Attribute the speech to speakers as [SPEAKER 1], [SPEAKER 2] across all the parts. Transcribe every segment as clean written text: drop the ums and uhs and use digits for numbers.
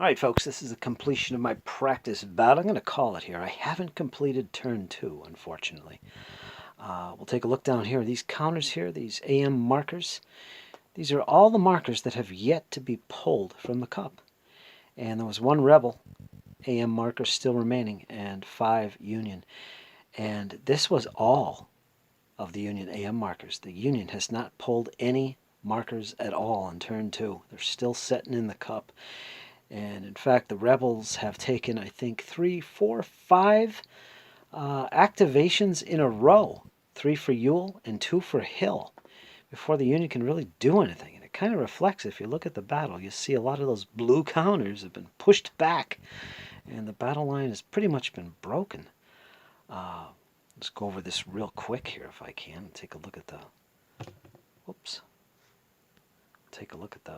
[SPEAKER 1] Alright folks, this is the completion of my practice bout. I'm going to call it here. I haven't completed turn 2, unfortunately. We'll take a look down here. These counters here, these AM markers, these are all the markers that have yet to be pulled from the cup. And there was one Rebel AM marker still remaining and 5 Union. And this was all of the Union AM markers. The Union has not pulled any markers at all in turn 2. They're still sitting in the cup. And in fact, the Rebels have taken, I think, 3, 4, 5 activations in a row. 3 for Ewell and 2 for Hill before the Union can really do anything. And it kind of reflects, if you look at the battle, you see a lot of those blue counters have been pushed back. And the battle line has pretty much been broken. Let's go over this real quick here if I can. Take a look at the... Whoops. Take a look at the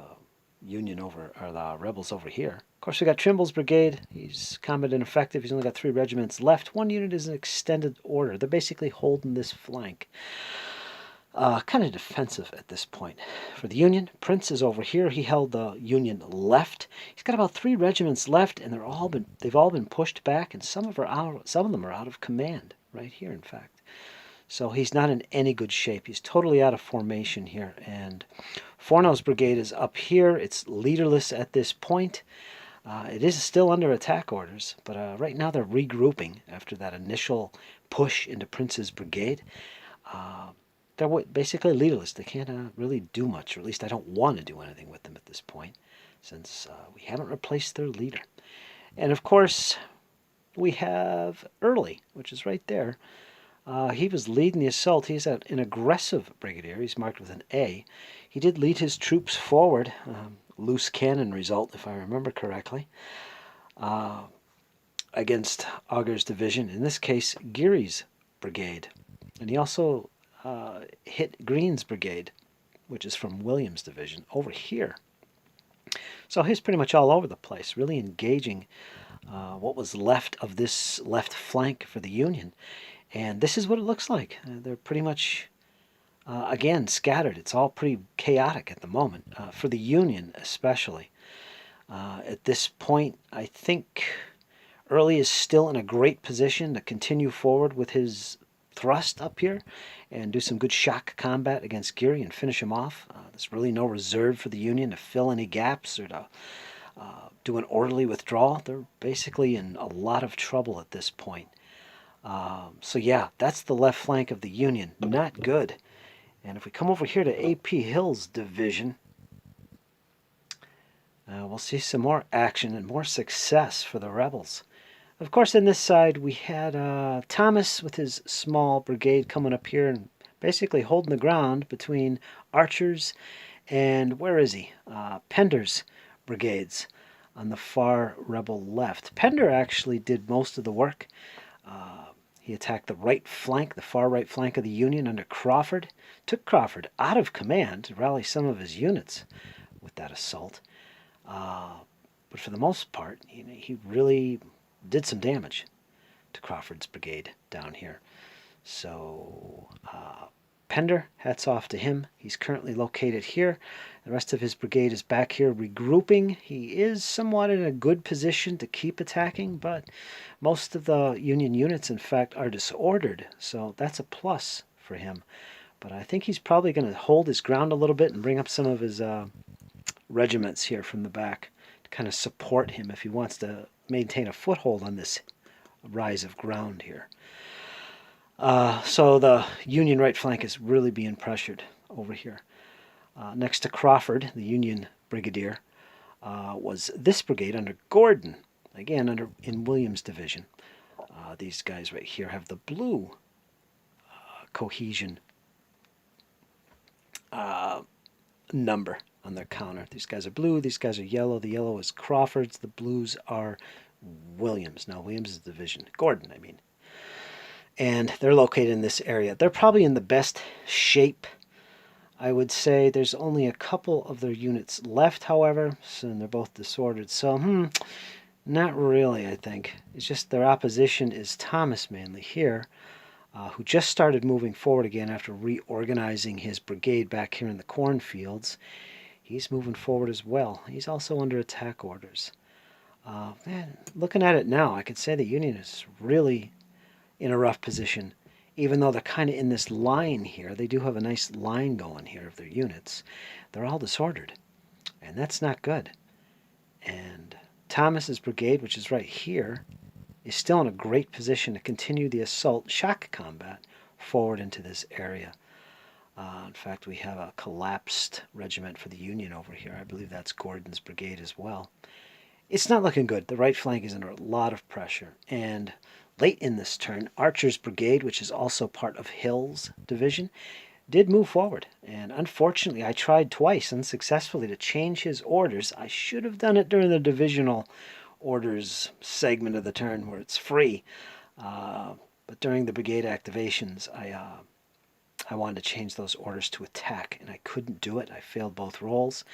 [SPEAKER 1] Union over, or the Rebels over here. Of course, we got Trimble's brigade. He's combat ineffective. He's only got 3 regiments left. 1 unit is an extended order. They're basically holding this flank. Kind of defensive at this point. For the Union, Prince is over here. He held the Union left. He's got about 3 regiments left, and they've all been pushed back, and some of them are out of command right here, in fact. So he's not in any good shape. He's totally out of formation here. And Fornow's brigade is up here. It's leaderless at this point. It is still under attack orders, but right now they're regrouping after that initial push into Prince's brigade. They're basically leaderless. They can't really do much, or at least I don't want to do anything with them at this point, since we haven't replaced their leader. And of course, we have Early, which is right there. He was leading the assault. He's an aggressive brigadier. He's marked with an A. He did lead his troops forward. Loose cannon result, if I remember correctly, against Augur's division. In this case, Geary's brigade. And he also hit Green's brigade, which is from Williams' division, over here. So he's pretty much all over the place, really engaging what was left of this left flank for the Union. And this is what it looks like. They're pretty much, again, scattered. It's all pretty chaotic at the moment, for the Union especially. At this point, I think Early is still in a great position to continue forward with his thrust up here and do some good shock combat against Geary and finish him off. There's really no reserve for the Union to fill any gaps or to do an orderly withdrawal. They're basically in a lot of trouble at this point. So yeah, that's the left flank of the Union. Not good. And if we come over here to A.P. Hill's division, we'll see some more action and more success for the Rebels. Of course, on this side, we had Thomas with his small brigade coming up here and basically holding the ground between Archer's and, where is he? Pender's brigades on the far Rebel left. Pender actually did most of the work. He attacked the right flank, the far right flank of the Union under Crawford. Took Crawford out of command to rally some of his units with that assault. But for the most part, he really did some damage to Crawford's brigade down here. So Pender, hats off to him. He's currently located here. The rest of his brigade is back here regrouping. He is somewhat in a good position to keep attacking, but most of the Union units, in fact, are disordered. So that's a plus for him. But I think he's probably going to hold his ground a little bit and bring up some of his regiments here from the back to kind of support him if he wants to maintain a foothold on this rise of ground here. So the Union right flank is really being pressured over here. Next to Crawford, the Union brigadier, was this brigade under Gordon, again in Williams' division. These guys right here have the blue cohesion number on their counter. These guys are blue, these guys are yellow. The yellow is Crawford's, the blues are Williams. Now, Williams' division. Gordon, I mean. And they're located in this area. They're probably in the best shape, I would say. There's only a couple of their units left, however, and they're both disordered. So, not really, I think. It's just their opposition is Thomas mainly here, who just started moving forward again after reorganizing his brigade back here in the cornfields. He's moving forward as well. He's also under attack orders. Man, looking at it now, I could say the Union is really in a rough position. Even though they're kind of in this line here, they do have a nice line going here of their units. They're all disordered, and that's not good. And Thomas's brigade, which is right here, is still in a great position to continue the assault shock combat forward into this area. In fact, we have a collapsed regiment for the Union over here. I believe that's Gordon's brigade as well. It's not looking good. The right flank is under a lot of pressure. And late in this turn, Archer's brigade, which is also part of Hill's division, did move forward. And unfortunately, I tried twice unsuccessfully to change his orders. I should have done it during the divisional orders segment of the turn where it's free. But during the brigade activations, I wanted to change those orders to attack, and I couldn't do it. I failed both rolls.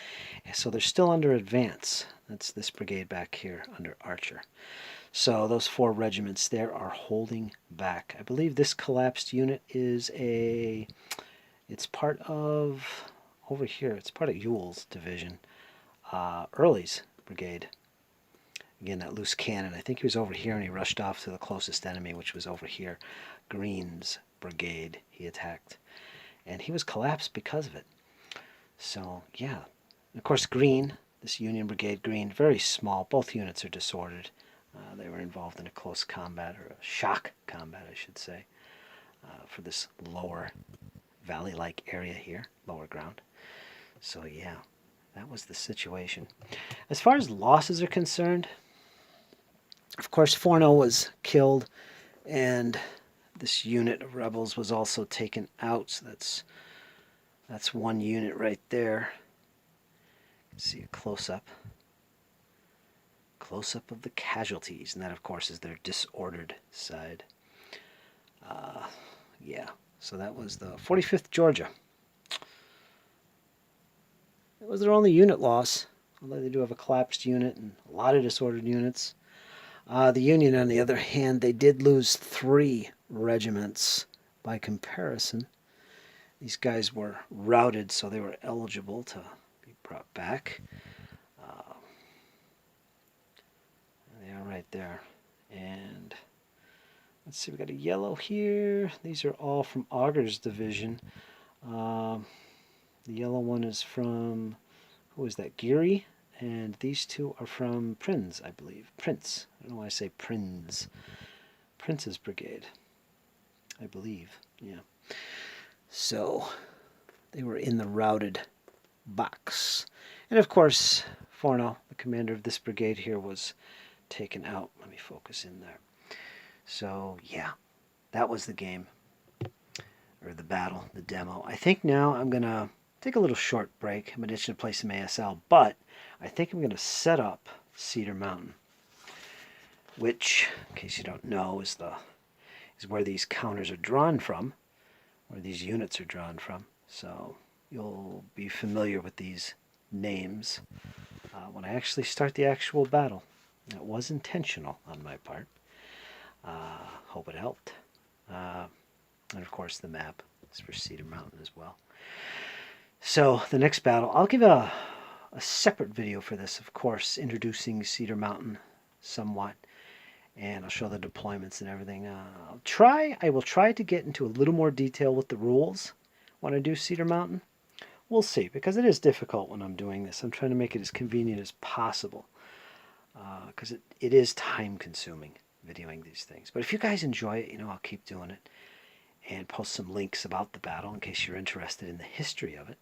[SPEAKER 1] And so they're still under advance. That's this brigade back here under Archer. So those 4 regiments there are holding back. I believe this collapsed unit is it's part of, over here, it's part of Ewell's division. Early's brigade. Again, that loose cannon. I think he was over here and he rushed off to the closest enemy, which was over here. Green's brigade he attacked. And he was collapsed because of it. So, yeah. And of course, Green, this Union Brigade Green, very small. Both units are disordered. They were involved in a close combat, or a shock combat, I should say, for this lower valley-like area here, lower ground. So, yeah, that was the situation. As far as losses are concerned, of course, Forno was killed, and this unit of rebels was also taken out. So that's one unit right there. You can see a close-up of the casualties, and that, of course, is their disordered side. Yeah, so that was the 45th Georgia. It was their only unit loss, although they do have a collapsed unit and a lot of disordered units. The Union, on the other hand, they did lose 3 regiments by comparison. These guys were routed, so they were eligible to be brought back. They are right there. And let's see, we got a yellow here. These are all from Augur's division. The yellow one is from, who is that, Geary? And these 2 are from Prinz, I believe. Prince. I don't know why I say Prinz. Prince's brigade, I believe. Yeah. So they were in the routed box. And of course, Forno, the commander of this brigade here, was taken out. Let me focus in there. So, yeah, that was the game, or the battle, the demo. I think now I'm going to take a little short break. I'm itching to play some ASL, but I think I'm going to set up Cedar Mountain, which, in case you don't know, is where these counters are drawn from, where these units are drawn from. So you'll be familiar with these names when I actually start the actual battle. It was intentional on my part. Hope it helped. And of course the map is for Cedar Mountain as well. So the next battle, I'll give a separate video for this, of course, introducing Cedar Mountain somewhat, and I'll show the deployments and everything. I will try to get into a little more detail with the rules when I do Cedar Mountain. We'll see, because it is difficult when I'm doing this. I'm trying to make it as convenient as possible, because it is time-consuming videoing these things. But if you guys enjoy it, I'll keep doing it and post some links about the battle in case you're interested in the history of it,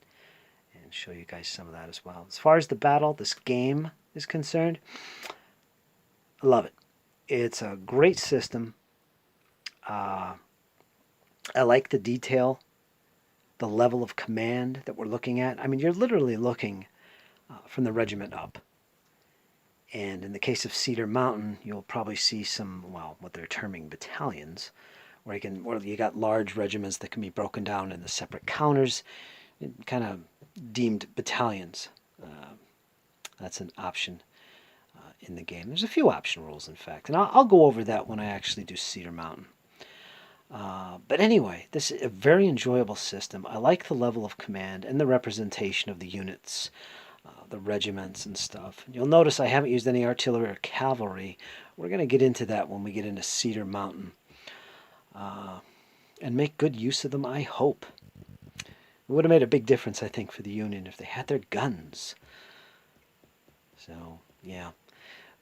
[SPEAKER 1] and show you guys some of that as well. As far as the battle, this game is concerned, I love it. It's a great system. I like the detail, the level of command that we're looking at. I mean, you're literally looking from the regiment up. And in the case of Cedar Mountain, you'll probably see some, well, what they're terming battalions, where you got large regiments that can be broken down into separate counters, kind of deemed battalions. That's an option in the game. There's a few option rules, in fact, and I'll go over that when I actually do Cedar Mountain. But anyway, this is a very enjoyable system. I like the level of command and the representation of the units the regiments and stuff. You'll notice I haven't used any artillery or cavalry. We're going to get into that when we get into Cedar Mountain. And make good use of them, I hope. It would have made a big difference, I think, for the Union if they had their guns. So, yeah.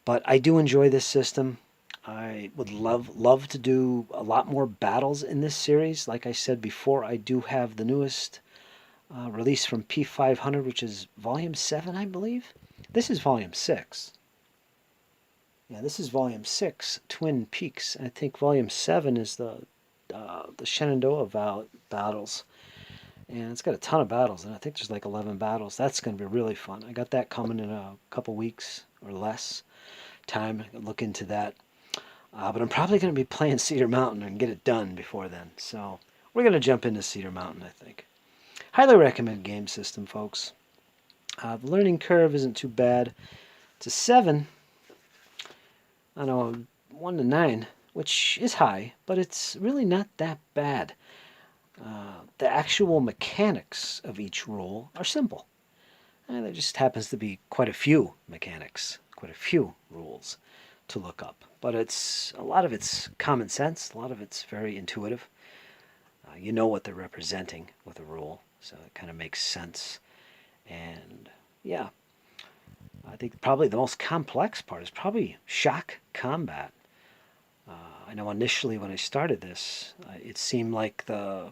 [SPEAKER 1] But I do enjoy this system. I would love to do a lot more battles in this series. Like I said before, I do have the newest release from P500, which is Volume 7, I believe. This is Volume 6. Yeah, this is Volume 6, Twin Peaks. I think Volume 7 is the Shenandoah battles. And it's got a ton of battles, and I think there's like 11 battles. That's going to be really fun. I got that coming in a couple weeks or less time. I can look into that. But I'm probably going to be playing Cedar Mountain and get it done before then. So we're going to jump into Cedar Mountain, I think. Highly recommend game system, folks. The learning curve isn't too bad. It's a 7 on a 1 to 9, which is high, but it's really not that bad. The actual mechanics of each rule are simple. And there just happens to be quite a few mechanics, quite a few rules to look up. But a lot of it's common sense, a lot of it's very intuitive. You know what they're representing with a rule, so it kind of makes sense. And yeah, I think probably the most complex part is probably shock combat. I know initially when I started this, it seemed like the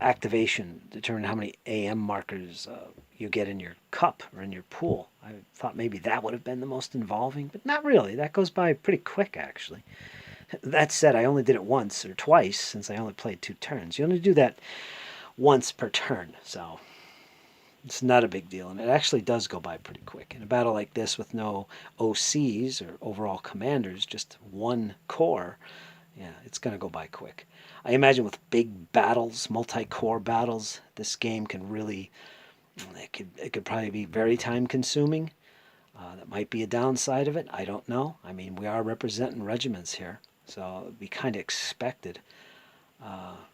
[SPEAKER 1] activation determined how many AM markers you get in your cup or in your pool. I thought maybe that would have been the most involving, but not really. That goes by pretty quick, actually. That said, I only did it once or twice since I only played 2 turns. You only do that once per turn, so it's not a big deal. And it actually does go by pretty quick. In a battle like this with no OCs or overall commanders, just one corps, yeah, it's going to go by quick. I imagine with big battles, multi-core battles, this game can really, it could probably be very time-consuming. That might be a downside of it. I don't know. I mean, we are representing regiments here, so it'd be kind of expected.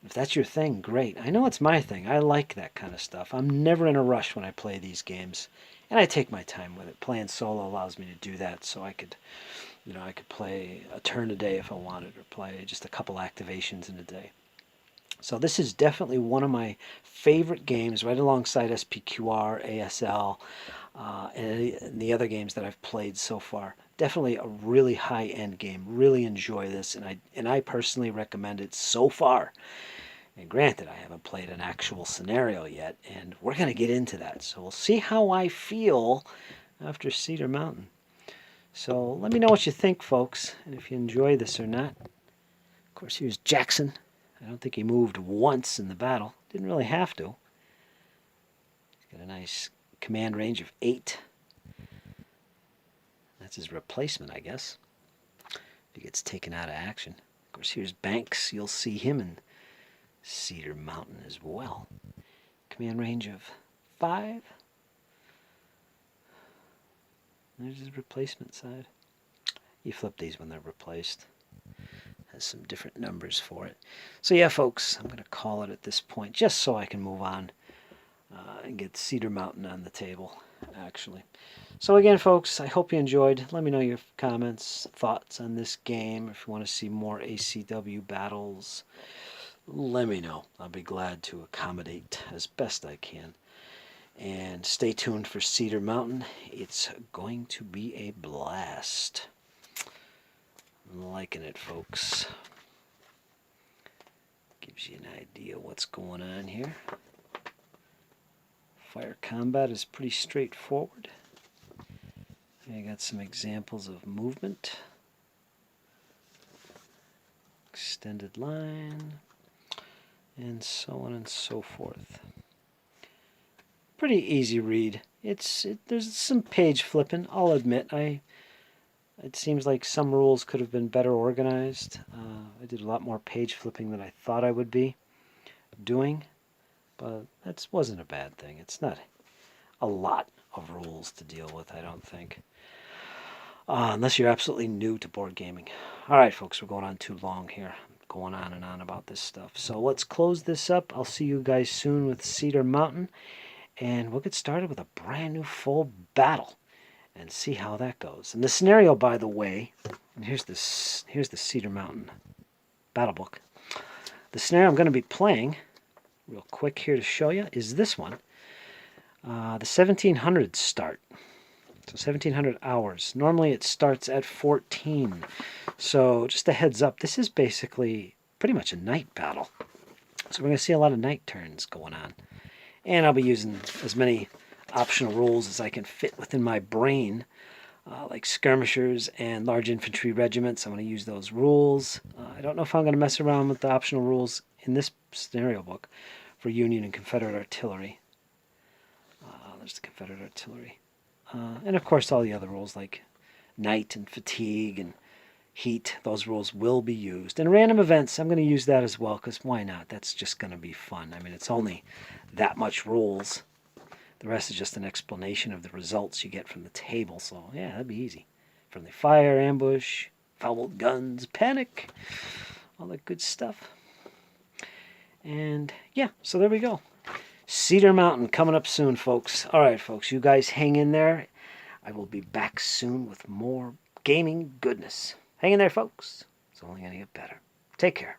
[SPEAKER 1] If that's your thing, great. I know it's my thing. I like that kind of stuff. I'm never in a rush when I play these games, and I take my time with it. Playing solo allows me to do that, so I could play a turn a day if I wanted, or play just a couple activations in a day. So this is definitely one of my favorite games, right alongside SPQR, ASL, and the other games that I've played so far. Definitely a really high-end game. Really enjoy this, and I personally recommend it so far. And granted, I haven't played an actual scenario yet, and we're going to get into that. So we'll see how I feel after Cedar Mountain. So let me know what you think, folks, and if you enjoy this or not. Of course, here's Jackson. I don't think he moved once in the battle. Didn't really have to. He's got a nice command range of 8. That's his replacement, I guess, if he gets taken out of action. Of course, here's Banks. You'll see him in Cedar Mountain as well. Command range of 5. There's his replacement side. You flip these when they're replaced. Has some different numbers for it. So yeah, folks, I'm going to call it at this point, just so I can move on and get Cedar Mountain on the table, actually. So again, folks, I hope you enjoyed. Let me know your comments, thoughts on this game. If you want to see more ACW battles, let me know. I'll be glad to accommodate as best I can. And stay tuned for Cedar Mountain. It's going to be a blast. I'm liking it, folks. Gives you an idea what's going on here. Fire combat is pretty straightforward. I got some examples of movement. Extended line. And so on and so forth. Pretty easy read. There's some page flipping, I'll admit. It seems like some rules could have been better organized. I did a lot more page flipping than I thought I would be doing, but that wasn't a bad thing. It's not a lot of rules to deal with, I don't think, unless you're absolutely new to board gaming. All right, folks, we're going on too long here. I'm going on and on about this stuff. So let's close this up. I'll see you guys soon with Cedar Mountain. And we'll get started with a brand new full battle and see how that goes. And the scenario, by the way, and here's the Cedar Mountain battle book. The scenario I'm going to be playing, real quick here to show you, is this one. The 1700 start. So 1700 hours. Normally it starts at 14. So just a heads up, this is basically pretty much a night battle. So we're going to see a lot of night turns going on. And I'll be using as many optional rules as I can fit within my brain, like skirmishers and large infantry regiments. I'm going to use those rules. I don't know if I'm going to mess around with the optional rules in this scenario book for Union and Confederate artillery. There's the Confederate artillery. And of course all the other rules like night and fatigue and heat, those rules will be used. And random events, I'm going to use that as well, because why not? That's just going to be fun. I mean, it's only that much rules. The rest is just an explanation of the results you get from the table. So yeah, that'd be easy. Friendly fire, ambush, fouled guns, panic, all that good stuff. And yeah, so there we go. Cedar Mountain coming up soon, folks. All right, folks, you guys hang in there. I will be back soon with more gaming goodness. Hang in there, folks. It's only going to get better. Take care.